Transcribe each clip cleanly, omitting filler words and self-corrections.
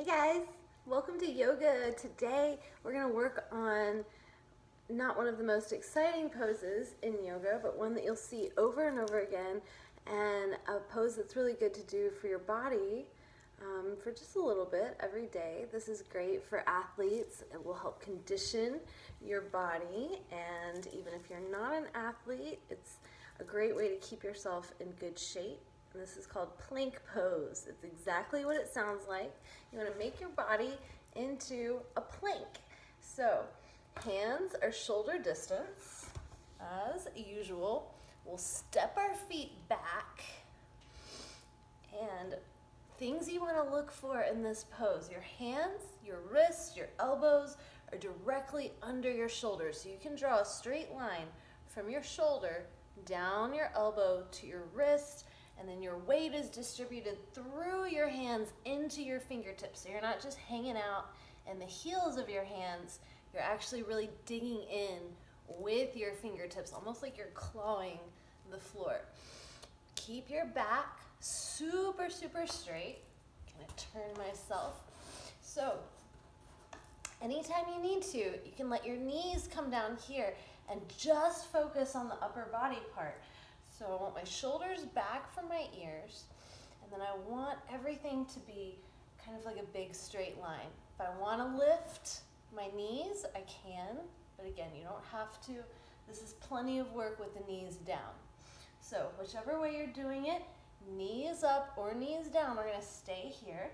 Hey guys, welcome to yoga. Today we're going to work on not one of the most exciting poses in yoga, but one that you'll see over and over again, and a pose that's really good to do for your body for just a little bit every day. This is great for athletes. It will help condition your body, and even if you're not an athlete, it's a great way to keep yourself in good shape. And this is called plank pose. It's exactly what it sounds like. You want to make your body into a plank. So hands are shoulder distance. As usual, we'll step our feet back. And things you want to look for in this pose: your hands, your wrists, your elbows are directly under your shoulders. So you can draw a straight line from your shoulder down your elbow to your wrist, and then your weight is distributed through your hands into your fingertips. So you're not just hanging out in the heels of your hands, you're actually really digging in with your fingertips, almost like you're clawing the floor. Keep your back super straight. I'm gonna turn myself. So anytime you need to, you can let your knees come down here and just focus on the upper body part. So I want my shoulders back from my ears, and then I want everything to be kind of like a big straight line. If I want to lift my knees, I can, but again, you don't have to. This is plenty of work with the knees down. So whichever way you're doing it, knees up or knees down, we're going to stay here,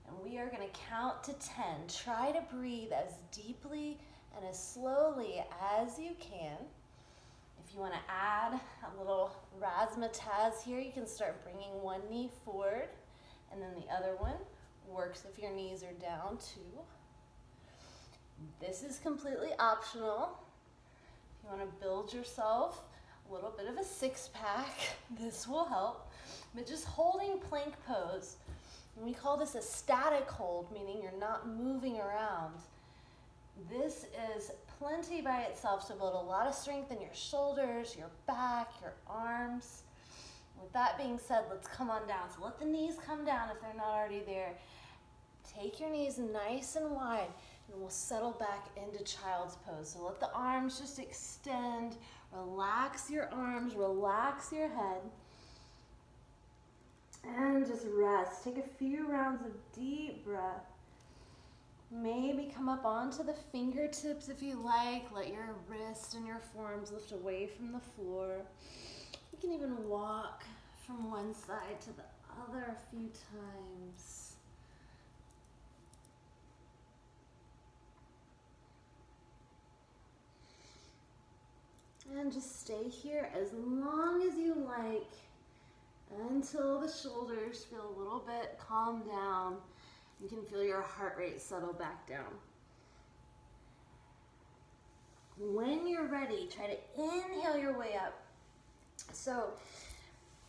and we are going to count to 10. Try to breathe as deeply and as slowly as you can. If you want to add a little razzmatazz here, you can start bringing one knee forward, and then the other one works if your knees are down too. This is completely optional. If you want to build yourself a little bit of a six-pack, this will help. But just holding plank pose, and we call this a static hold, meaning you're not moving around. This is plenty by itself to build a lot of strength in your shoulders, your back, your arms. With that being said, let's come on down. So let the knees come down if they're not already there. Take your knees nice and wide, and we'll settle back into child's pose. So let the arms just extend. Relax your arms, relax your head. And just rest. Take a few rounds of deep breath. Maybe come up onto the fingertips if you like. Let your wrists and your forearms lift away from the floor. You can even walk from one side to the other a few times. And just stay here as long as you like until the shoulders feel a little bit calmed down. You can feel your heart rate settle back down. When you're ready, try to inhale your way up. So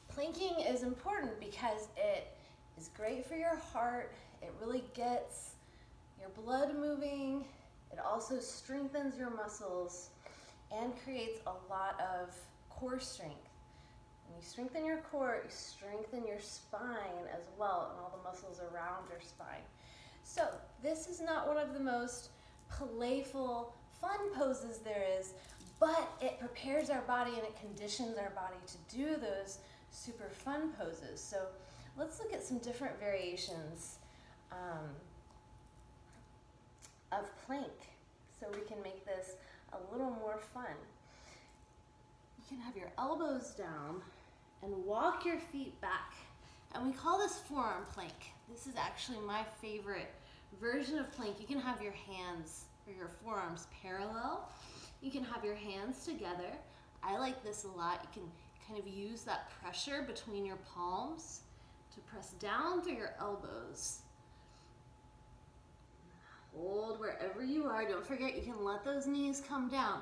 planking is important because it is great for your heart. It really gets your blood moving. It also strengthens your muscles and creates a lot of core strength. When you strengthen your core, you strengthen your spine as well, and all the muscles around your spine. So this is not one of the most playful, fun poses there is, but it prepares our body and it conditions our body to do those super fun poses. So let's look at some different variations of plank so we can make this a little more fun. You can have your elbows down and walk your feet back. And we call this forearm plank. This is actually my favorite version of plank. You can have your hands or your forearms parallel. You can have your hands together. I like this a lot. You can kind of use that pressure between your palms to press down through your elbows. Hold wherever you are. Don't forget, you can let those knees come down.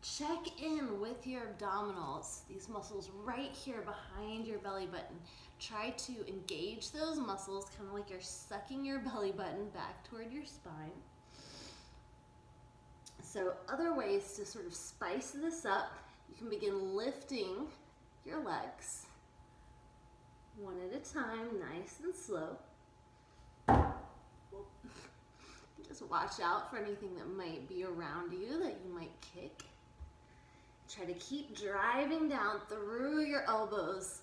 Check in with your abdominals, these muscles right here behind your belly button. Try to engage those muscles, kind of like you're sucking your belly button back toward your spine. So other ways to sort of spice this up, you can begin lifting your legs one at a time, nice and slow. So watch out for anything that might be around you that you might kick. Try to keep driving down through your elbows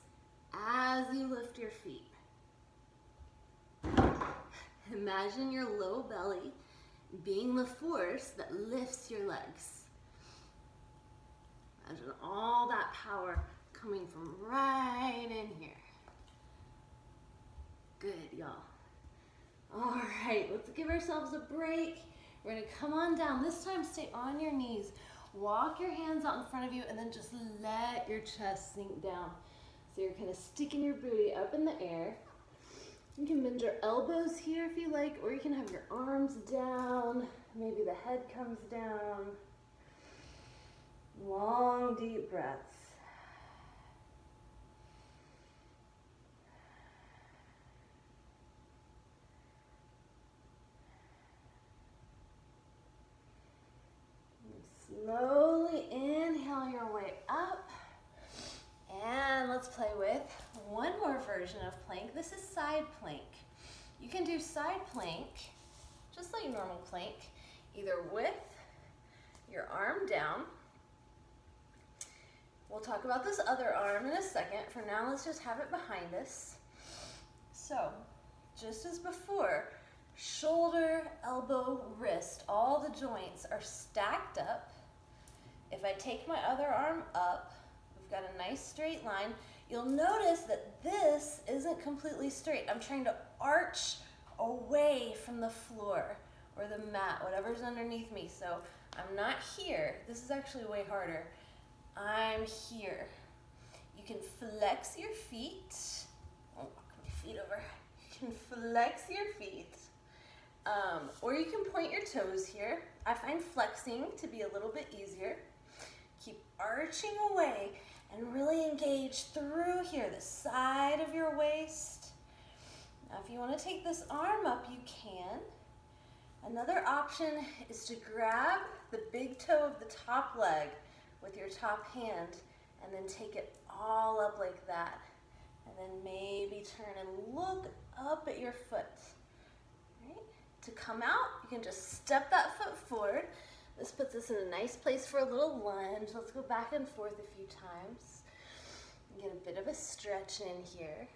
as you lift your feet. Imagine your low belly being the force that lifts your legs. Imagine all that power coming from right in here. Good, y'all. All right, let's give ourselves a break. We're gonna come on down. This time, stay on your knees. Walk your hands out in front of you and then just let your chest sink down. So you're kind of sticking your booty up in the air. You can bend your elbows here if you like, or you can have your arms down. Maybe the head comes down. Long, deep breaths. Slowly inhale your way up. And let's play with one more version of plank. This is side plank. You can do side plank, just like normal plank, either with your arm down. We'll talk about this other arm in a second. For now, let's just have it behind us. So, just as before, shoulder, elbow, wrist, all the joints are stacked up. If I take my other arm up, we've got a nice straight line. You'll notice that this isn't completely straight. I'm trying to arch away from the floor or the mat, whatever's underneath me. So I'm not here. This is actually way harder. I'm here. You can flex your feet. Oh, walk my feet over. You can flex your feet. Or you can point your toes here. I find flexing to be a little bit easier. Keep arching away and really engage through here, the side of your waist. Now, if you want to take this arm up, you can. Another option is to grab the big toe of the top leg with your top hand and then take it all up like that. And then maybe turn and look up at your foot. Right? To come out, you can just step that foot forward. This puts us in a nice place for a little lunge. Let's go back and forth a few times. Get a bit of a stretch in here.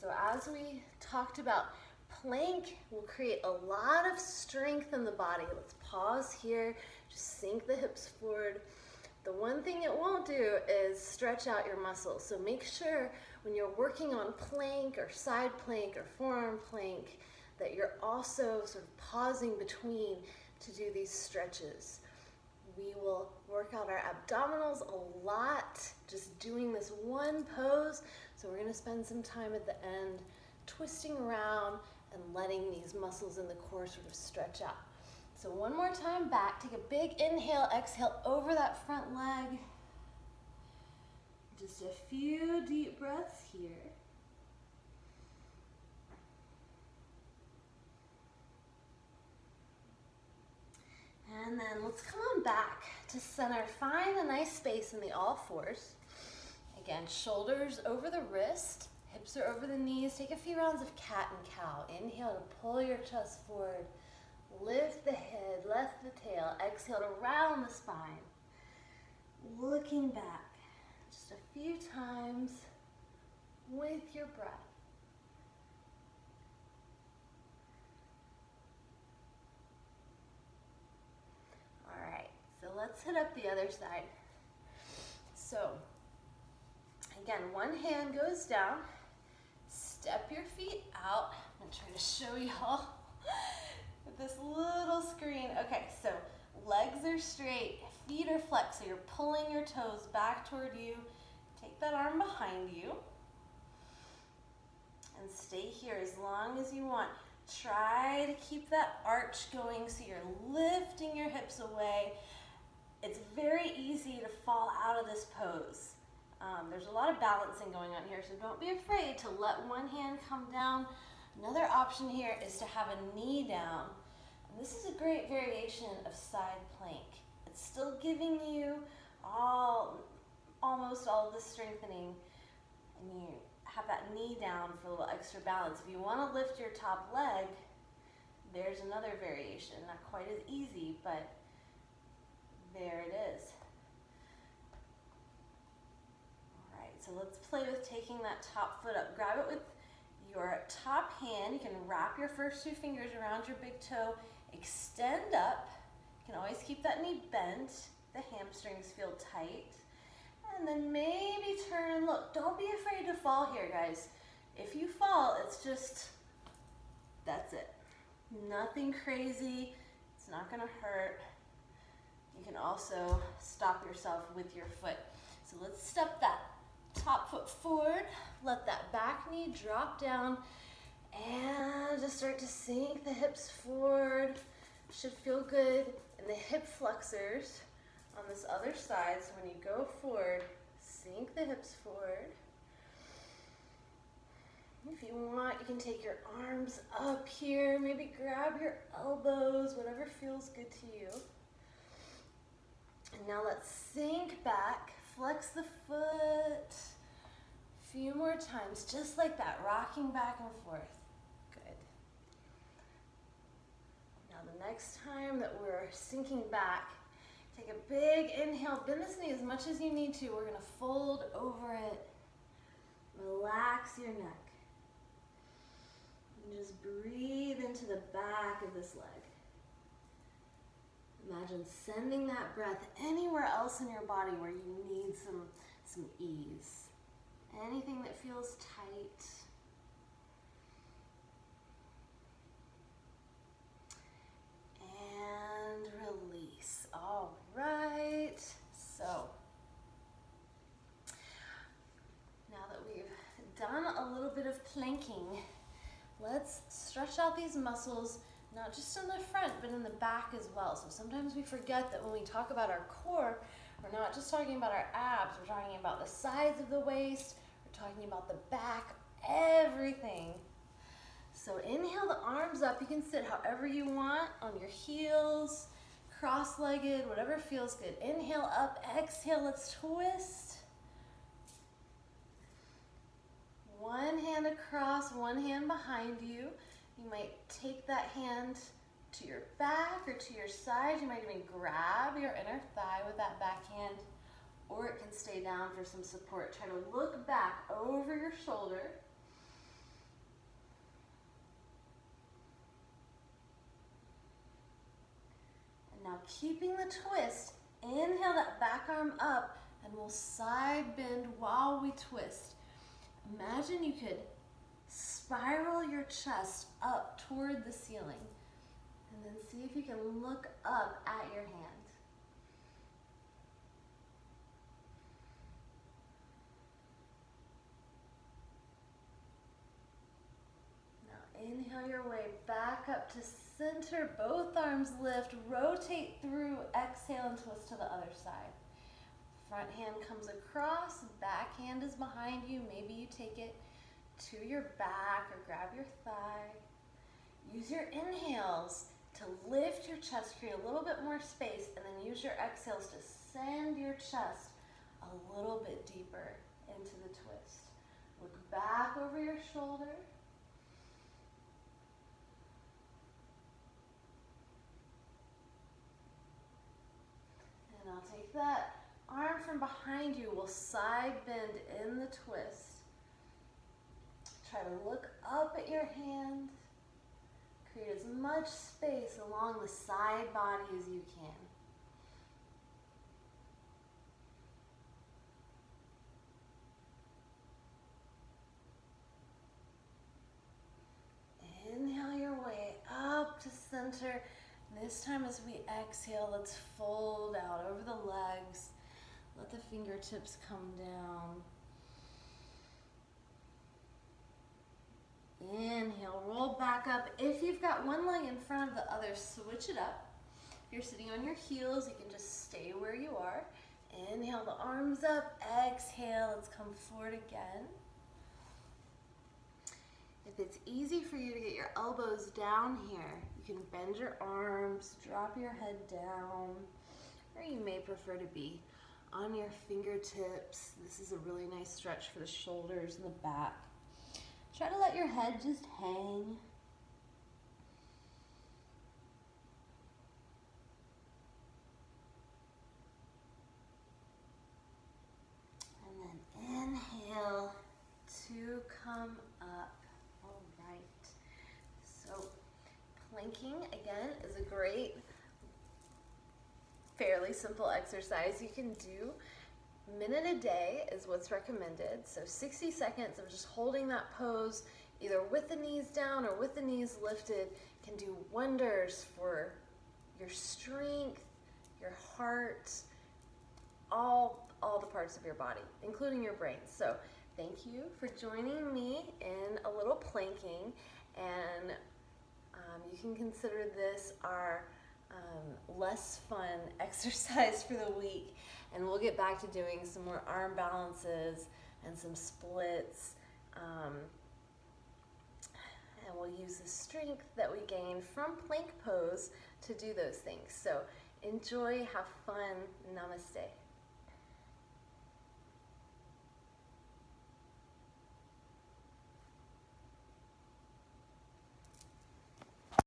So as we talked about, plank will create a lot of strength in the body. Let's pause here, just sink the hips forward. The one thing it won't do is stretch out your muscles. So make sure when you're working on plank or side plank or forearm plank that you're also sort of pausing between to do these stretches. We will work out our abdominals a lot just doing this one pose. So we're gonna spend some time at the end twisting around and letting these muscles in the core sort of stretch out. So one more time back, take a big inhale, exhale over that front leg. Just a few deep breaths here. And then let's come on back to center. Find a nice space in the all fours. Again, shoulders over the wrist, hips are over the knees. Take a few rounds of cat and cow. Inhale to pull your chest forward. Lift the head, lift the tail. Exhale to round the spine. Looking back, just a few times with your breath. All right, so let's hit up the other side. So, again, one hand goes down. Step your feet out. I'm gonna try to show y'all with this little screen. Okay, so legs are straight, feet are flexed, so you're pulling your toes back toward you. Take that arm behind you and stay here as long as you want. Try to keep that arch going so you're lifting your hips away. It's very easy to fall out of this pose. There's a lot of balancing going on here, so don't be afraid to let one hand come down. Another option here is to have a knee down. And this is a great variation of side plank. It's still giving you almost all of the strengthening, and you have that knee down for a little extra balance. If you want to lift your top leg, there's another variation. Not quite as easy, but there it is. All right, so let's play with taking that top foot up. Grab it with your top hand. You can wrap your first 2 fingers around your big toe, extend up. You can always keep that knee bent. The hamstrings feel tight. And then maybe turn, look, don't be afraid to fall here, guys. If you fall, it's just, that's it. Nothing crazy, it's not gonna hurt. You can also stop yourself with your foot. So let's step that top foot forward, let that back knee drop down, and just start to sink the hips forward. Should feel good in the hip flexors on this other side. So when you go forward, sink the hips forward. If you want, you can take your arms up here, maybe grab your elbows, whatever feels good to you. And now let's sink back, flex the foot. A few more times, just like that, rocking back and forth. Good. Now the next time that we're sinking back, take a big inhale, bend this knee as much as you need to. We're gonna fold over it. Relax your neck. And just breathe into the back of this leg. Imagine sending that breath anywhere else in your body where you need some ease. Anything that feels tight. And release. All right. So, now that we've done a little bit of planking, let's stretch out these muscles, not just in the front, but in the back as well. So sometimes we forget that when we talk about our core, we're not just talking about our abs, we're talking about the sides of the waist, we're talking about the back, everything. So inhale the arms up. You can sit however you want, on your heels, cross-legged, whatever feels good. Inhale up, exhale, let's twist. One hand across, one hand behind you. You might take that hand to your back or to your side. You might even grab your inner thigh with that back hand, or it can stay down for some support. Try to look back over your shoulder. And now keeping the twist, inhale that back arm up, and we'll side bend while we twist. Imagine you could spiral your chest up toward the ceiling, and then see if you can look up at your hand. Now inhale your way back up to center, both arms lift, rotate through, exhale and twist to the other side. Front hand comes across, back hand is behind you. Maybe you take it to your back or grab your thigh. Use your inhales to lift your chest, create a little bit more space, and then use your exhales to send your chest a little bit deeper into the twist. Look back over your shoulder. And I'll take that arm from behind you. We'll side bend in the twist. Try to look up at your hand. Create as much space along the side body as you can. Inhale your way up to center. This time as we exhale, let's fold out over the legs. Let the fingertips come down. Inhale, roll back up. If you've got one leg in front of the other, switch it up. If you're sitting on your heels, you can just stay where you are. Inhale the arms up, exhale, let's come forward again. If it's easy for you to get your elbows down here, you can bend your arms, drop your head down, or you may prefer to be on your fingertips. This is a really nice stretch for the shoulders and the back. Try to let your head just hang. And then inhale to come up. All right. So planking, again, is a great, fairly simple exercise you can do. Minute a day is what's recommended. So 60 seconds of just holding that pose, either with the knees down or with the knees lifted, can do wonders for your strength, your heart, all the parts of your body, including your brain. So thank you for joining me in a little planking, and you can consider this our less fun exercise for the week, and we'll get back to doing some more arm balances and some splits, and we'll use the strength that we gain from plank pose to do those things. So enjoy, have fun, namaste.